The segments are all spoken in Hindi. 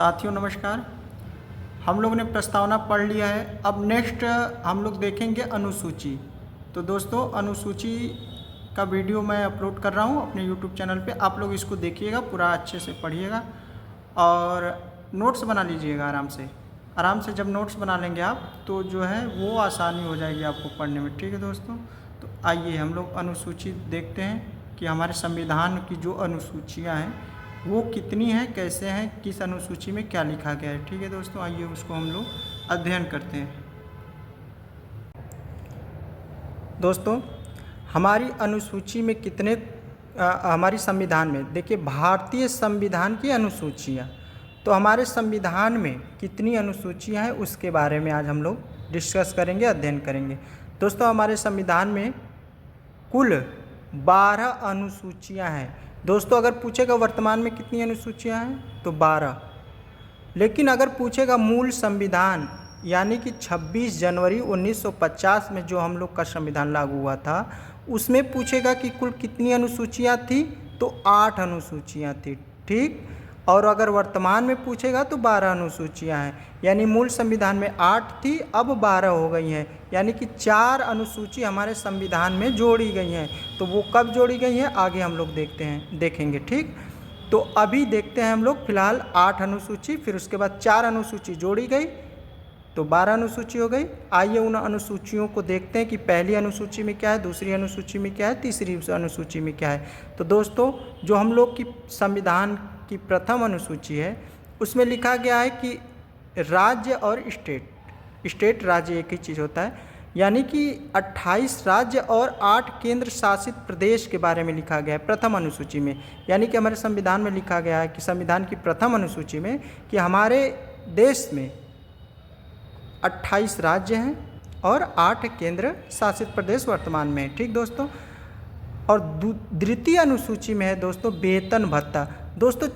साथियों नमस्कार। हम लोग ने प्रस्तावना पढ़ लिया है। अब नेक्स्ट हम लोग देखेंगे अनुसूची। तो दोस्तों अनुसूची का वीडियो मैं अपलोड कर रहा हूँ अपने यूट्यूब चैनल पे। आप लोग इसको देखिएगा, पूरा अच्छे से पढ़िएगा और नोट्स बना लीजिएगा आराम से। जब नोट्स बना लेंगे आप तो जो है वो आसानी हो जाएगी आपको पढ़ने में। ठीक है दोस्तों, तो आइए हम लोग अनुसूची देखते हैं कि हमारे संविधान की जो अनुसूचियाँ हैं वो कितनी है, कैसे हैं, किस अनुसूची में क्या लिखा गया है। ठीक है दोस्तों, आइए उसको हम लोग अध्ययन करते हैं। दोस्तों हमारी अनुसूची में कितने हमारी संविधान में देखिए भारतीय संविधान की अनुसूचियाँ, तो हमारे संविधान में कितनी अनुसूचियाँ हैं उसके बारे में आज हम लोग डिस्कस करेंगे, अध्ययन करेंगे। दोस्तों हमारे संविधान में कुल 12 अनुसूचियाँ हैं। दोस्तों अगर पूछेगा वर्तमान में कितनी अनुसूचियाँ हैं तो 12, लेकिन अगर पूछेगा मूल संविधान यानी कि 26 जनवरी 1950 में जो हम लोग का संविधान लागू हुआ था उसमें पूछेगा कि कुल कितनी अनुसूचियाँ थी तो 8 अनुसूचियाँ थी। ठीक, और अगर वर्तमान में पूछेगा तो 12 अनुसूचियाँ हैं। यानी मूल संविधान में 8 थी, अब 12 हो गई हैं, यानी कि 4 अनुसूची हमारे संविधान में जोड़ी गई हैं। तो वो कब जोड़ी गई हैं आगे हम लोग देखेंगे। ठीक, तो अभी देखते हैं हम लोग फिलहाल 8 अनुसूची, फिर उसके बाद 4 अनुसूची जोड़ी गई तो 12 अनुसूची हो गई। आइए उन अनुसूचियों को देखते हैं कि पहली अनुसूची में क्या है, दूसरी अनुसूची में क्या है, तीसरी अनुसूची में क्या है। तो दोस्तों जो हम लोग की संविधान की प्रथम अनुसूची है उसमें लिखा गया है कि राज्य और स्टेट राज्य एक ही चीज़ होता है, यानी कि 28 राज्य और 8 केंद्र शासित प्रदेश के बारे में लिखा गया है प्रथम अनुसूची में। यानी कि हमारे संविधान में लिखा गया है कि संविधान की प्रथम अनुसूची में कि हमारे देश में 28 राज्य हैं और 8 केंद्र शासित प्रदेश वर्तमान में है। ठीक दोस्तों, और द्वितीय अनुसूची में है दोस्तों वेतन भत्ता। दोस्तों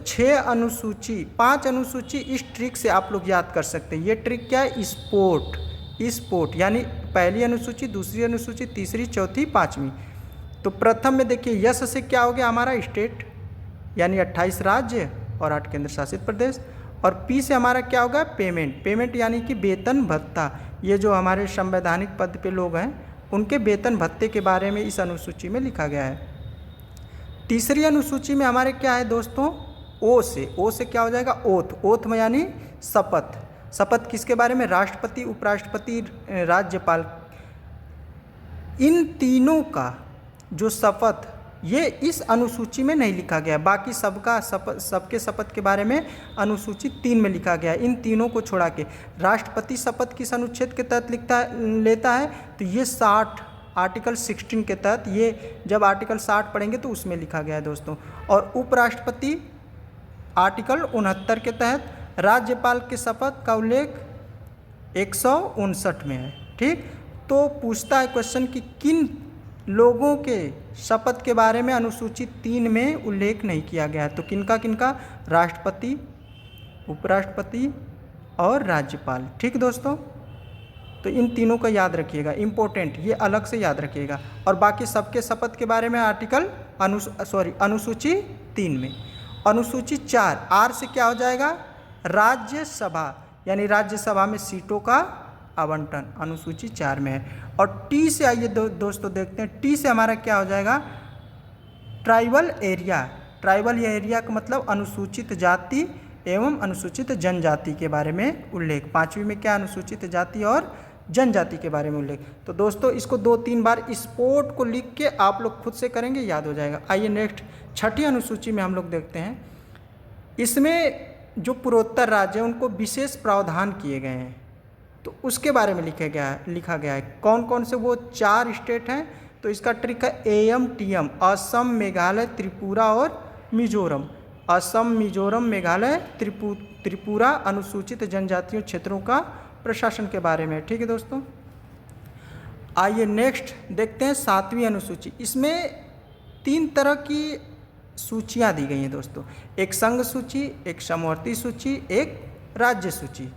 5 अनुसूची इस ट्रिक से आप लोग याद कर सकते हैं। ये ट्रिक क्या है, स्पोर्ट यानी पहली अनुसूची, दूसरी अनुसूची, तीसरी, चौथी, पाँचवीं। तो प्रथम में देखिए यस से क्या हो गया हमारा स्टेट यानी 28 राज्य और 8 केंद्र शासित प्रदेश, और पी से हमारा क्या होगा पेमेंट यानी कि वेतन भत्ता। ये जो हमारे संवैधानिक पद पे लोग हैं उनके वेतन भत्ते के बारे में इस अनुसूची में लिखा गया है। तीसरी अनुसूची में हमारे क्या है दोस्तों, ओ से क्या हो जाएगा ओथ में यानी शपथ किसके बारे में, राष्ट्रपति, उपराष्ट्रपति, राज्यपाल, इन तीनों का जो शपथ ये इस अनुसूची में नहीं लिखा गया। बाकी सबके शपथ के बारे में अनुसूची 3 में लिखा गया है। इन तीनों को छोड़ा के राष्ट्रपति शपथ किस अनुच्छेद के तहत लेता है तो ये 60 आर्टिकल 16 के तहत, ये जब आर्टिकल 60 पढ़ेंगे तो उसमें लिखा गया है दोस्तों। और उपराष्ट्रपति आर्टिकल 69 के तहत, राज्यपाल के शपथ का उल्लेख 159 में है। ठीक, तो पूछता है क्वेश्चन कि किन लोगों के शपथ के बारे में अनुसूची 3 में उल्लेख नहीं किया गया है, तो किनका, राष्ट्रपति, उपराष्ट्रपति और राज्यपाल। ठीक दोस्तों, तो इन तीनों का याद रखिएगा, इम्पोर्टेंट, ये अलग से याद रखिएगा। और बाकी सबके शपथ के बारे में अनुसूची 3 में। अनुसूची 4 आर से क्या हो जाएगा, राज्यसभा यानी राज्यसभा में सीटों का आवंटन अनुसूची 4 में है। और टी से आइए दोस्तों देखते हैं, टी से हमारा क्या हो जाएगा, ट्राइबल एरिया का मतलब अनुसूचित जाति एवं अनुसूचित जनजाति के बारे में उल्लेख। 5वीं में क्या, अनुसूचित जाति और जनजाति के बारे में उल्लेख। तो दोस्तों इसको 2-3 बार स्पोर्ट को लिख के आप लोग खुद से करेंगे, याद हो जाएगा। आइए नेक्स्ट छठी अनुसूची में हम लोग देखते हैं। इसमें जो पूर्वोत्तर राज्य है उनको विशेष प्रावधान किए गए हैं, तो उसके बारे में लिखा गया है। कौन कौन से वो 4 स्टेट हैं, तो इसका ट्रिक है AMTM, असम, मेघालय, त्रिपुरा और मिजोरम। असम, मिजोरम, मेघालय, त्रिपुरा अनुसूचित जनजातियों क्षेत्रों का प्रशासन के बारे में। ठीक है दोस्तों, आइए नेक्स्ट देखते हैं 7वीं अनुसूची। इसमें 3 तरह की सूचियाँ दी गई हैं दोस्तों, एक संघ सूची, एक समवर्ती सूची, एक राज्य सूची।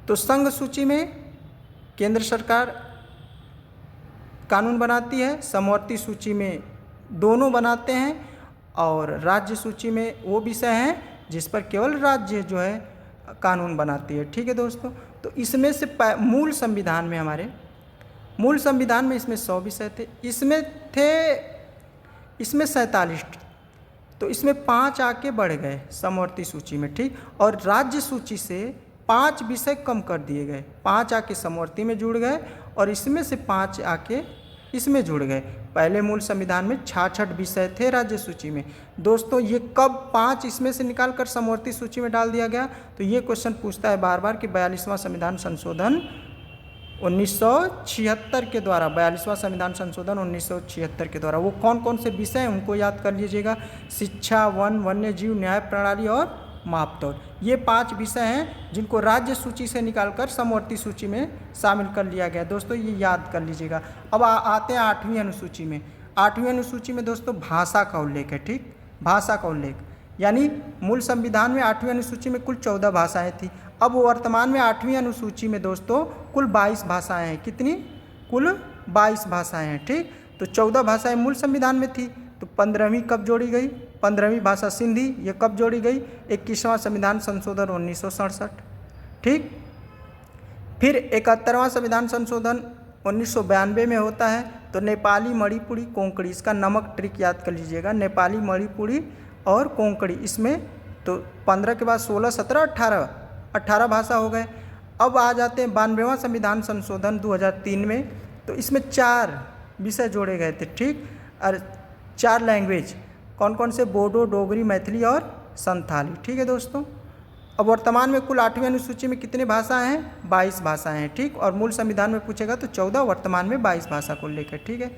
तो संघ सूची में केंद्र सरकार कानून बनाती है, समवर्ती सूची में दोनों बनाते हैं, और राज्य सूची में वो विषय हैं जिस पर केवल राज्य जो है कानून बनाती है। ठीक है दोस्तों, तो इसमें से मूल संविधान में इसमें 100 विषय थे, इसमें 47, तो इसमें 5 आके बढ़ गए समवर्ती सूची में। ठीक, और राज्य सूची से 5 विषय कम कर दिए गए, 5 आके समवर्ती में जुड़ गए और इसमें से 5 आके इसमें जुड़ गए। पहले मूल संविधान में 66 विषय थे राज्य सूची में। दोस्तों ये कब 5 इसमें से निकाल कर समवर्ती सूची में डाल दिया गया? तो ये क्वेश्चन पूछता है बार बार कि 42वां संविधान संशोधन 1976 के द्वारा, 42वां संविधान संशोधन 1976 के द्वारा वो कौन कौन से विषय हैं उनको याद कर लीजिएगा। शिक्षा, वन, वन्य जीव, न्याय प्रणाली और मापतौल, ये 5 विषय हैं जिनको राज्य सूची से निकालकर समवर्ती सूची में शामिल कर लिया गया। दोस्तों ये याद कर लीजिएगा। अब आते हैं 8वीं अनुसूची में। 8वीं अनुसूची में दोस्तों भाषा का उल्लेख है। ठीक, भाषा का उल्लेख, यानी मूल संविधान में 8वीं अनुसूची में कुल 14 भाषाएं थी। अब वर्तमान में 8वीं अनुसूची में दोस्तों कुल 22 भाषाएं हैं। कितनी? कुल 22 भाषाएं हैं। ठीक, तो 14 भाषाएं मूल संविधान में थी, तो 15वीं कब जोड़ी गई? 15वीं भाषा सिंधी, ये कब जोड़ी गई? 21वां संविधान संशोधन 1967। ठीक, फिर 71वां संविधान संशोधन 1992 में होता है, तो नेपाली, मणिपुरी, कोंकणी, इसका नमक ट्रिक याद कर लीजिएगा। नेपाली, मणिपुरी और कोंकणी, इसमें तो 15 के बाद 16, 17, 18 भाषा हो गए। अब आ जाते हैं 92वां संविधान संशोधन 2003 में, तो इसमें 4 विषय जोड़े गए थे। ठीक, और 4 लैंग्वेज, कौन कौन से? बोडो, डोगरी, मैथिली और संथाली। ठीक है दोस्तों, अब वर्तमान में कुल 8वीं अनुसूची में कितने भाषाएं हैं? 22 भाषाएं हैं। ठीक, और मूल संविधान में पूछेगा तो 14, वर्तमान में 22 भाषा को लेकर। ठीक है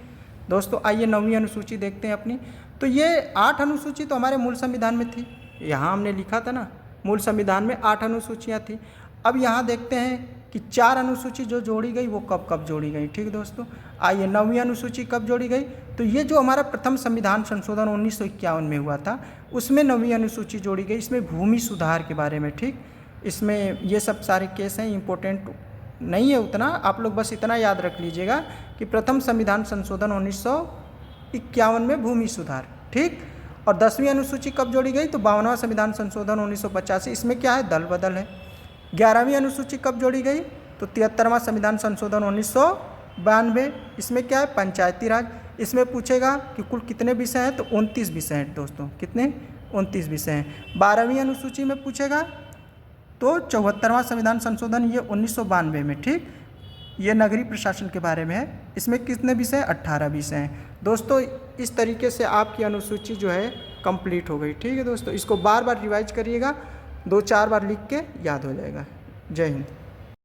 दोस्तों, आइए 9वीं अनुसूची देखते हैं अपनी। तो ये 8 अनुसूची तो हमारे मूल संविधान में थी, यहाँ हमने लिखा था ना, मूल संविधान में 8 अनुसूचियाँ थी। अब यहाँ देखते हैं कि 4 अनुसूची जो जोड़ी गई वो कब कब जोड़ी गई। ठीक दोस्तों, आइए 9वीं अनुसूची कब जोड़ी गई? तो ये जो हमारा प्रथम संविधान संशोधन 1951 में हुआ था, उसमें 9वीं अनुसूची जोड़ी गई। इसमें भूमि सुधार के बारे में। ठीक, इसमें ये सब सारे केस हैं, इम्पोर्टेंट नहीं है उतना, आप लोग बस इतना याद रख लीजिएगा कि प्रथम संविधान संशोधन 1951 में भूमि सुधार। ठीक, और 10वीं अनुसूची कब जोड़ी गई? तो 52वां संविधान संशोधन 1985, इसमें क्या है? दल बदल है। 11वीं अनुसूची कब जोड़ी गई? तो 73वां संविधान संशोधन 1992, इसमें क्या है? पंचायती राज। इसमें पूछेगा कि कुल कितने विषय हैं? तो 29 विषय हैं दोस्तों। कितने? 29 विषय हैं। 12वीं अनुसूची में पूछेगा तो 74वां संविधान संशोधन, ये 1992 में। ठीक, ये नगरीय प्रशासन के बारे में है। इसमें कितने विषय? 18 विषय हैं। दोस्तों इस तरीके से आपकी अनुसूची जो है कंप्लीट हो गई। ठीक है दोस्तों, इसको बार बार रिवाइज करिएगा, 2-4 बार लिख के याद हो जाएगा। जय हिंद।